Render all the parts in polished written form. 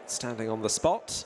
standing on the spot.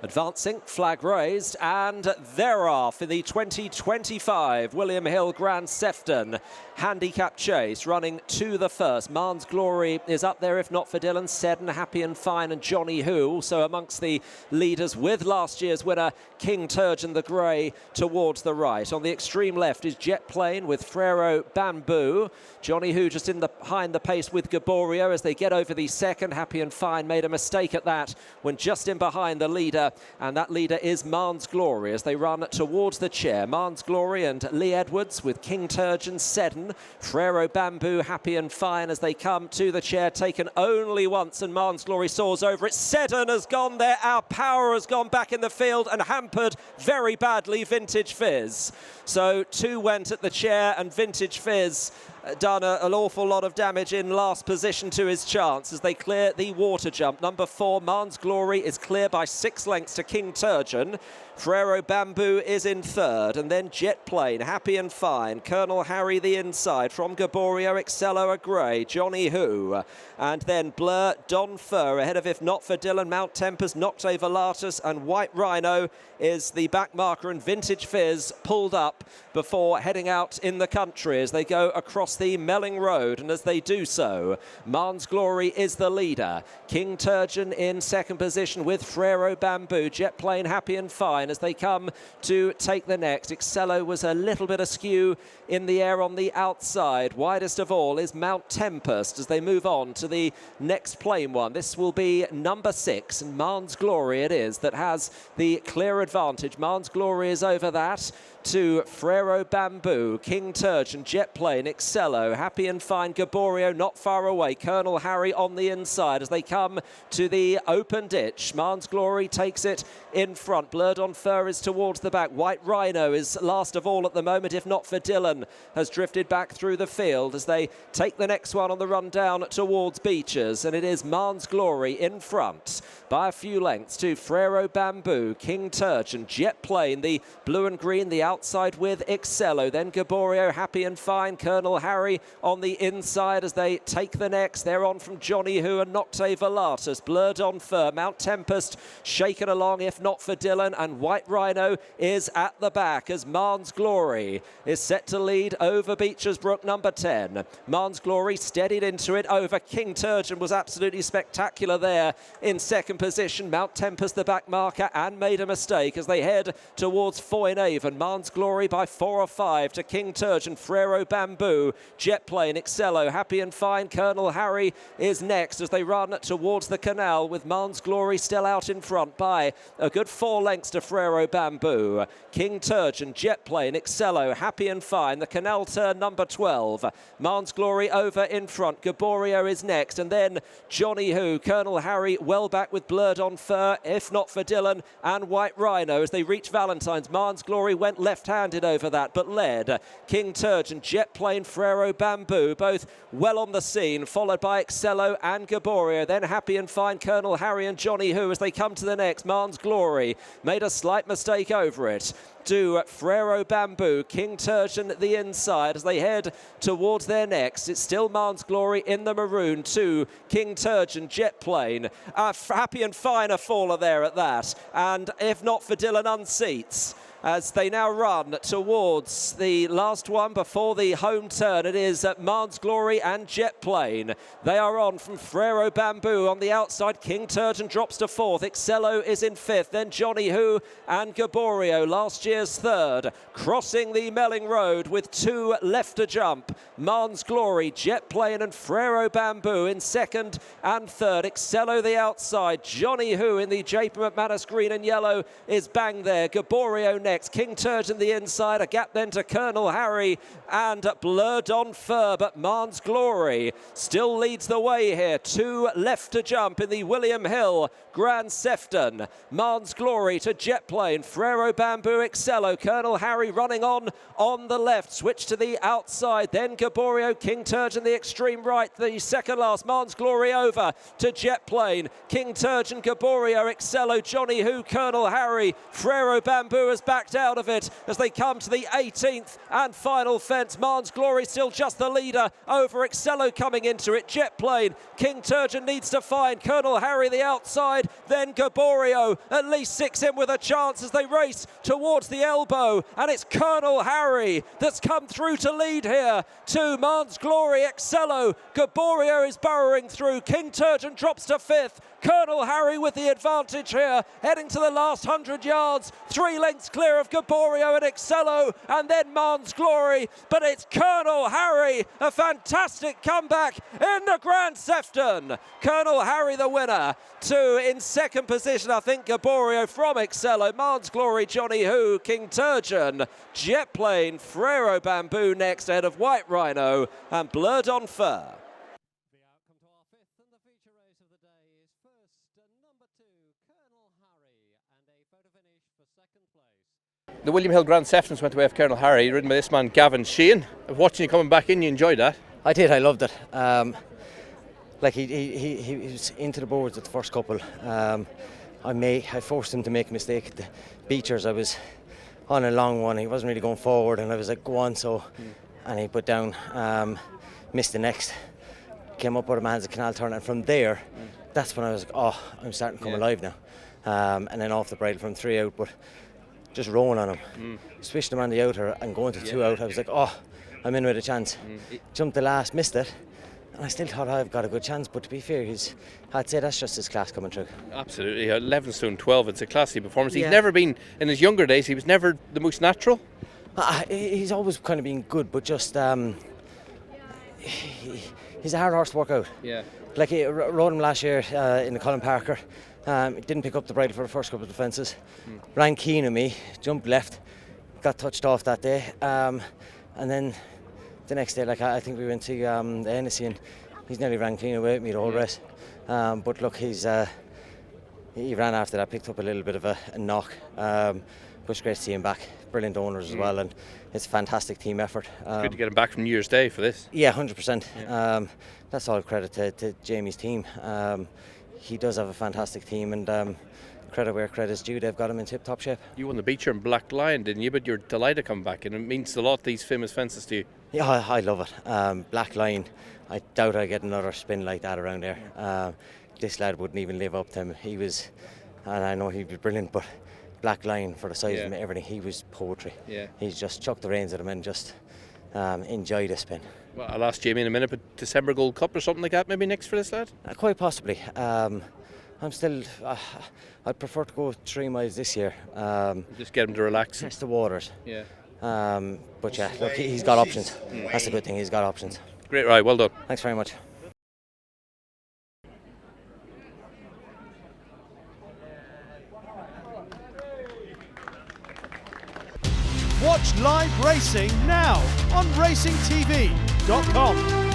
Advancing, flag raised, and they're off in the 2025 William Hill Grand Sefton handicap chase, running to the first. Mahons Glory is up there, if not for Dylan. Seddon, Happy and Fine, and Johnny Who also amongst the leaders, with last year's winner King Turgeon the Grey towards the right. On the extreme left is Jet Plane with Frero Bamboo. Johnny Who just behind the pace with Gaboriot as they get over the second. Happy and Fine made a mistake at that when just in behind the leader, and that leader is Mahons Glory as they run towards the chair. Mahons Glory and Lee Edwards with King Turgeon, Seddon, Frero Bamboo, Happy and Fine as they come to the chair, taken only once, and Mahons Glory soars over it. Seddon has gone there, Our Power has gone back in the field and hampered very badly Vintage Fizz. So 2 went at the chair, and Vintage Fizz done an awful lot of damage in last position to his chance as they clear the water jump. Number 4, Mahons Glory, is clear by 6 lengths to King Turgeon. Frero Bamboo is in third, and then Jet Plane, Happy and Fine, Colonel Harry the inside from Gaboriot, Excello a Grey, Johnny Who, and then Blur, Don Fur ahead of If Not for Dylan, Mount Tempest, Nocte Volatus, and White Rhino is the back marker, and Vintage Fizz pulled up before heading out in the country as they go across the Melling Road, and as they do so, Mahons Glory is the leader. King Turgeon in second position with Frero Bamboo, Jet Plane, Happy and Fine as they come to take the next. Excello was a little bit askew in the air on the outside. Widest of all is Mount Tempest as they move on to the next plain one. This will be number 6, and Mahons Glory it is that has the clear advantage. Mahons Glory is over that to Frero Bamboo, King Turgeon, Jet Plane, Excello, Happy and Fine, Gaboriot not far away, Colonel Harry on the inside as they come to the open ditch. Mahons Glory takes it in front. Blurred on Fur is towards the back. White Rhino is last of all at the moment, if not for Dylan, has drifted back through the field as they take the next one on the run down towards Beeches, and it is Mahons Glory in front by a few lengths to Frero Bamboo, King Turgeon, Jet Plane, the blue and green, the outside with Excello, then Gaboriot, Happy and Fine, Colonel Harry on the inside as they take the next. They're on from Johnny Who and Nocte Volatus, Blurred on Fur, Mount Tempest shaken along, if not for Dylan, and White Rhino is at the back as Mahons Glory is set to lead over Beecher's Brook, number 10. Mahons Glory steadied into it over King Turgeon, was absolutely spectacular there in second position. Mount Tempest the back marker and made a mistake as they head towards Foynhaven. Mahons Glory by 4 or 5 to King Turgeon, Frero Bamboo, Jet Plane, Excello, Happy and Fine, Colonel Harry is next as they run towards the canal with Mahons Glory still out in front by a good 4 lengths to Frero Bamboo. King Turgeon, Jet Plane, Excello, Happy and Fine, the canal turn number 12. Mahons Glory over in front, Gaboriot is next, and then Johnny Who, Colonel Harry well back with Blurred on Fur, if not for Dylan, and White Rhino as they reach Valentine's. Mahons Glory went left-handed over that, but led. King Turgeon, Jet Plane, Frero Bamboo, both well on the scene, followed by Excello and Gaboriot, then Happy and Fine, Colonel Harry and Johnny Who as they come to the next. Mahons Glory made a slight mistake over it to Frero Bamboo, King Turgeon the inside as they head towards their next. It's still Mahons Glory in the maroon to King Turgeon, Jet Plane. Happy and Fine a faller there at that, and if not for Dylan, unseats as they now run towards the last one before the home turn. It is Mahons Glory and Jet Plane. They are on from Frero Bamboo on the outside. King Turgeon drops to 4th. Excello is in 5th. Then Johnny Who and Gaboriot, last year's 3rd. Crossing the Melling Road with 2 left to jump. Mahons Glory, Jet Plane and Frero Bamboo in 2nd and 3rd. Excello the outside. Johnny Who in the Japan McManus green and yellow is bang there. Gaboriot next. King Turgeon the inside, a gap then to Colonel Harry and Blurred on Fur, but Mahons Glory still leads the way here. 2 left to jump in the William Hill Grand Sefton. Mahons Glory to Jet Plane, Frero Bamboo, Excello, Colonel Harry running on the left, switch to the outside, then Gaboriot, King Turgeon the extreme right, the second last. Mahons Glory over to Jet Plane, King Turgeon, Gaboriot, Excello, Johnny Who, Colonel Harry, Frero Bamboo is back backed out of it as they come to the 18th and final fence. Mahons Glory still just the leader over Excello coming into it. Jet Plane, King Turgeon needs to find Colonel Harry the outside, then Gaboriot, at least 6 in with a chance as they race towards the elbow, and it's Colonel Harry that's come through to lead here to Mahons Glory. Excello, Gaboriot is burrowing through, King Turgeon drops to 5th, Colonel Harry with the advantage here, heading to the last 100 yards, 3 lengths clear of Gaboriot and Excello, and then Mahons Glory, but it's Colonel Harry, a fantastic comeback in the Grand Sefton. Colonel Harry the winner, in second position, I think Gaboriot from Excello, Mahons Glory, Johnny Who, King Turgeon, Jet Plane, Frero Bamboo next ahead of White Rhino and Blurred on Fur. The William Hill Grand Seftons went away with Colonel Harry, ridden by this man Gavin Sheehan. Watching you coming back in, you enjoyed that? I did, I loved it. Like he was into the boards at the first couple. I forced him to make a mistake at the Beechers. I was on a long one, he wasn't really going forward, and I was like, go on, and he put down, missed the next, came up with a man's a canal turn, and from there, that's when I was like, oh, I'm starting to come alive now. And then off the bridle from 3 out, but just rolling on him, switched him on the outer and going to 2 out. I was like, oh, I'm in with a chance. Jumped the last, missed it, and I still thought I've got a good chance. But to be fair, I'd say that's just his class coming through. Absolutely, 11 stone 12. It's a classy performance. He's never been, in his younger days, he was never the most natural. He's always kind of been good, but just he's a hard horse to work out. Yeah. Like I rode him last year in the Colin Parker. Didn't pick up the bridle for the first couple of defences. Ran keen on me, jumped left, got touched off that day, and then the next day, like I think we went to the Hennessy, and he's nearly ran clean away with me the whole race. But look, he ran after that, picked up a little bit of a knock. But it's great to see him back. Brilliant owners as well, and it's a fantastic team effort. Good to get him back from New Year's Day for this. Yeah, 100%. That's all credit to Jamie's team. He does have a fantastic team, and credit where credit's due. They've got him in tip-top shape. You won the Beecher and Black Lion, didn't you? But you're delighted coming back, and it means a lot, these famous fences to you. Yeah, I love it. Black Lion, I doubt I get another spin like that around there. This lad wouldn't even live up to him. He was, and I know he'd be brilliant, but Black Lion, for the size of him, everything, he was poetry. Yeah. He's just chucked the reins at him and just enjoyed the spin. Well, I'll ask Jamie in a minute, but December Gold Cup or something like that maybe next for this lad? Quite possibly. I'm still, I'd prefer to go 3 miles this year. Just get him to relax. Test the waters. Yeah. But yeah, look, he's got options. That's a good thing, he's got options. Great ride, well done. Thanks very much. Watch live racing now on racingtv.com.